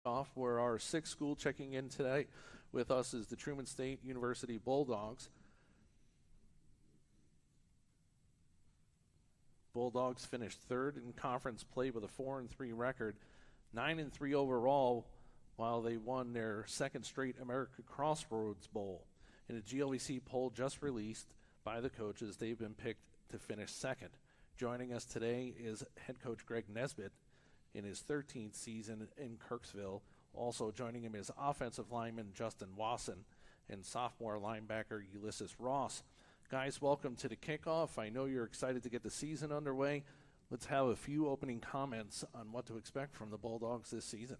Kickoff, where our sixth school checking in today with us is the Truman State University Bulldogs. Bulldogs finished third in conference play with a 4-3 record, 9-3 overall, while they won their second straight America Crossroads Bowl. In a GLVC poll just released by the coaches, they've been picked to finish second. Joining us today is head coach Gregg Nesbitt in his 13th season in Kirksville. Also joining him is offensive lineman Justin Wasson and sophomore linebacker Ulysses Ross. Guys, welcome to the kickoff. I know you're excited to get the season underway. Let's have a few opening comments on what to expect from the Bulldogs this season.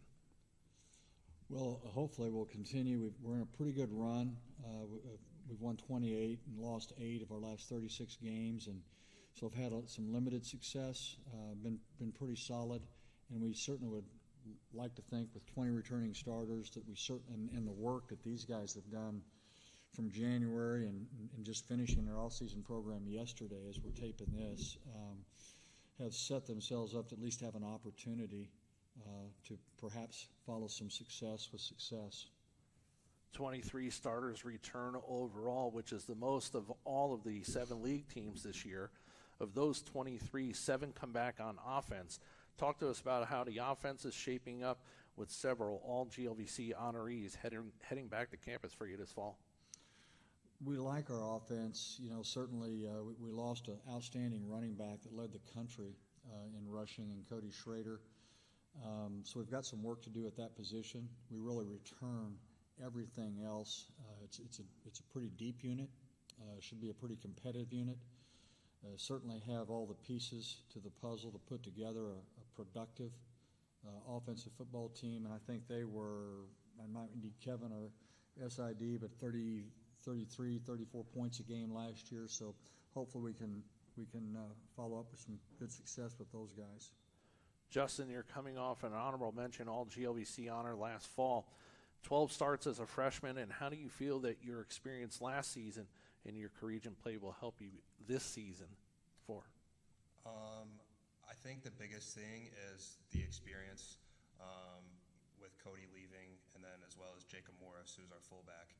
Well, hopefully we'll continue. We're in a pretty good run. We've won 28 and lost 8 of our last 36 games, and so I've had some limited success, been pretty solid, and we certainly would like to think with 20 returning starters that we certainly, and the work that these guys have done from January and just finishing their all-season program yesterday as we're taping this, have set themselves up to at least have an opportunity to perhaps follow some success with success. 23 starters return overall, which is the most of all of the 7 league teams this year. Of those 23, 7 come back on offense. Talk to us about how the offense is shaping up with several all-GLVC honorees heading back to campus for you this fall. We like our offense. You know, certainly we lost an outstanding running back that led the country in rushing, and Cody Schrader. So we've got some work to do at that position. We really return everything else. It's a pretty deep unit. Should be a pretty competitive unit. Certainly have all the pieces to the puzzle to put together a productive offensive football team. And I think they were, I might need Kevin or SID, but 33, 34 points a game last year. So hopefully we can follow up with some good success with those guys. Justin, you're coming off an honorable mention all GLVC honor last fall. 12 starts as a freshman, and how do you feel that your experience last season in your collegiate play will help you this season for? I think the biggest thing is the experience with Cody leaving, and then as well as Jacob Morris, who's our fullback.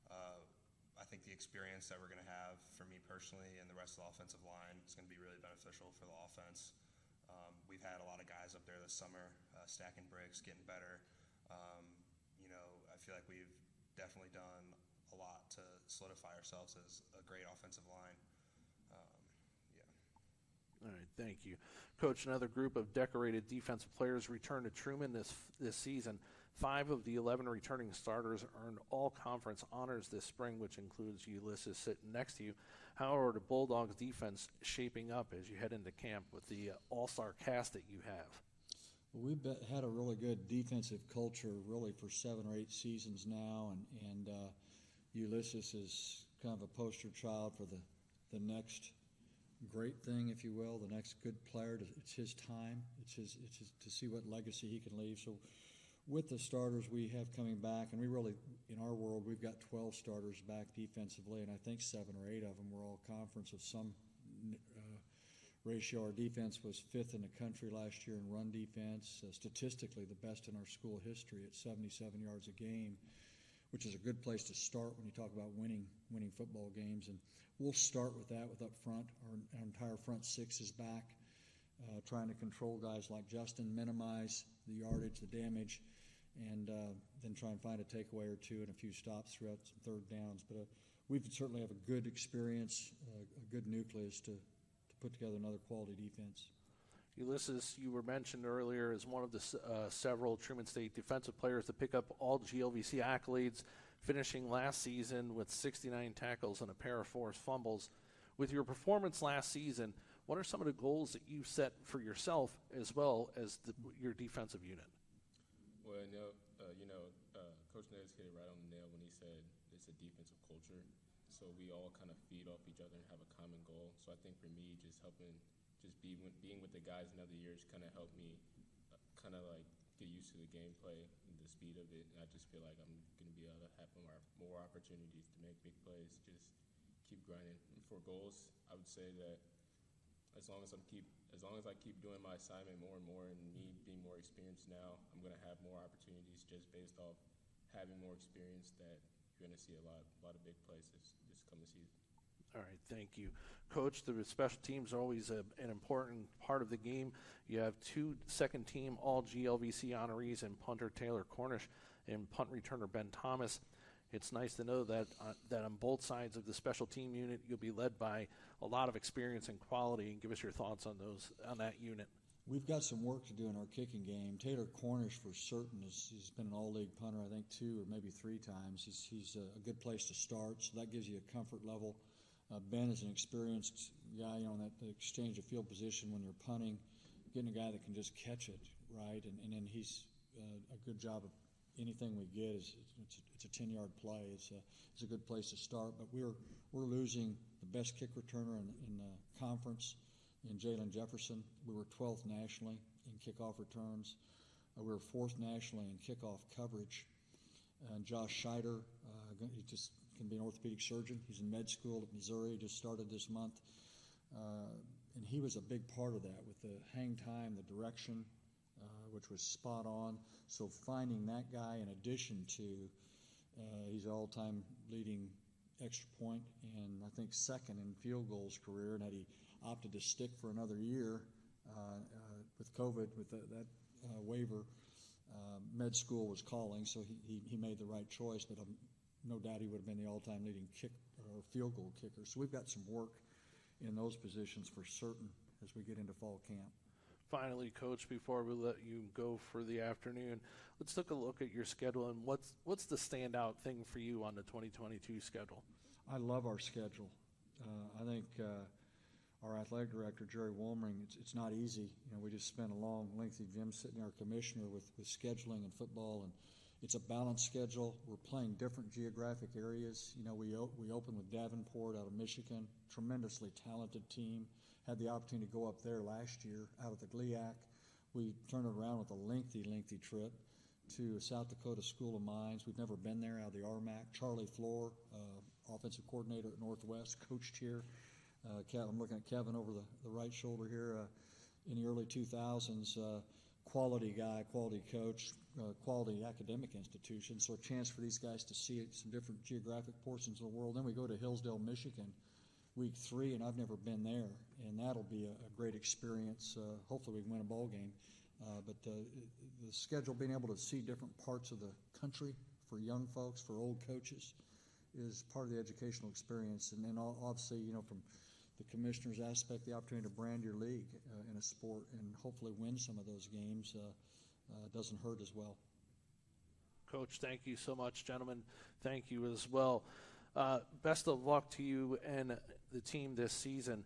I think the experience that we're going to have for me personally and the rest of the offensive line is going to be really beneficial for the offense. We've had a lot of guys up there this summer stacking bricks, getting better. I feel like we've definitely done a lot to solidify ourselves as a great offensive line. All right, thank you. Coach, another group of decorated defensive players returned to Truman this season. 5 of the 11 returning starters earned all-conference honors this spring, which includes Ulysses sitting next to you. How are the Bulldogs' defense shaping up as you head into camp with the all-star cast that you have? Well, we've had a really good defensive culture really for 7 or 8 seasons now, and Ulysses is kind of a poster child for the next great thing, if you will, the next good player. It's his time. It's his to see what legacy he can leave. So with the starters we have coming back, and we really, in our world, we've got 12 starters back defensively, and I think 7 or 8 of them were all conference of some ratio. Our defense was 5th in the country last year in run defense, statistically the best in our school history at 77 yards a game, which is a good place to start when you talk about winning football games. And we'll start with that with up front. Our entire front 6 is back, trying to control guys like Justin, minimize the yardage, the damage, and then try and find a takeaway or 2 and a few stops throughout some third downs. But we certainly have a good experience, a good nucleus to put together another quality defense. Ulysses, you were mentioned earlier as one of the several Truman State defensive players to pick up all GLVC accolades, finishing last season with 69 tackles and a pair of forced fumbles. With your performance last season, what are some of the goals that you set for yourself as well as your defensive unit? Well, Coach Nez hit it right on the nail when he said it's a defensive culture. So we all kind of feed off each other and have a common goal. So I think for me, being with the guys in other years kind of helped me kind of like get used to the gameplay and the speed of it. And I just feel like I'm going to be able to have more opportunities to make big plays, just keep grinding. And for goals, I would say that as long as I'm keep as long as I keep doing my assignment more and more, and me being more experienced now, I'm going to have more opportunities just based off having more experience. That you're going to see a lot of big plays this coming season. All right, thank you. Coach, the special teams are always an important part of the game. You have 2 second-team all-GLVC honorees in punter Taylor Cornish and punt returner Ben Thomas. It's nice to know that on both sides of the special team unit, you'll be led by a lot of experience and quality. And give us your thoughts on that unit. We've got some work to do in our kicking game. Taylor Cornish, for certain, he's been an all-league punter, I think 2 or maybe 3 times. He's a good place to start, so that gives you a comfort level. Ben is an experienced guy, on that exchange of field position when you're punting, getting a guy that can just catch it, right? And then he's a good job of anything we get. It's a 10-yard play. It's a good place to start. But we're losing the best kick returner in the conference in Jalen Jefferson. We were 12th nationally in kickoff returns. We were 4th nationally in kickoff coverage. And Josh Scheider, he just can be an orthopedic surgeon. He's in med school at Missouri, just started this month. And he was a big part of that with the hang time, the direction, which was spot on. So finding that guy in addition to, he's an all-time leading extra point and I think 2nd in field goals career, and had he opted to stick for another year with COVID, with that waiver, med school was calling, so he made the right choice, but no doubt he would have been the all-time leading kick or field goal kicker. So we've got some work in those positions for certain as we get into fall camp. Finally, Coach, before we let you go for the afternoon, let's take a look at your schedule and what's the standout thing for you on the 2022 schedule? I love our schedule. I think our athletic director, Jerry Wolmering, it's not easy. We just spent a long, lengthy Jim sitting our commissioner with scheduling and football, and it's a balanced schedule. We're playing different geographic areas. We opened with Davenport out of Michigan, tremendously talented team. Had the opportunity to go up there last year out of the GLIAC. We turned it around with a lengthy trip to South Dakota School of Mines. We've never been there, out of the RMAC. Charlie Floor, offensive coordinator at Northwest, coached here. I'm looking at Kevin over the right shoulder here. In the early 2000s, quality guy, quality coach, quality academic institution. So a chance for these guys to see some different geographic portions of the world. Then we go to Hillsdale, Michigan, week 3, and I've never been there, and that'll be a great experience. Hopefully we can win a ball game. But the schedule, being able to see different parts of the country for young folks, for old coaches, is part of the educational experience. And then obviously, from the commissioner's aspect, the opportunity to brand your league in a sport and hopefully win some of those games doesn't hurt as well. Coach, thank you so much. Gentlemen, thank you as well. Best of luck to you and the team this season.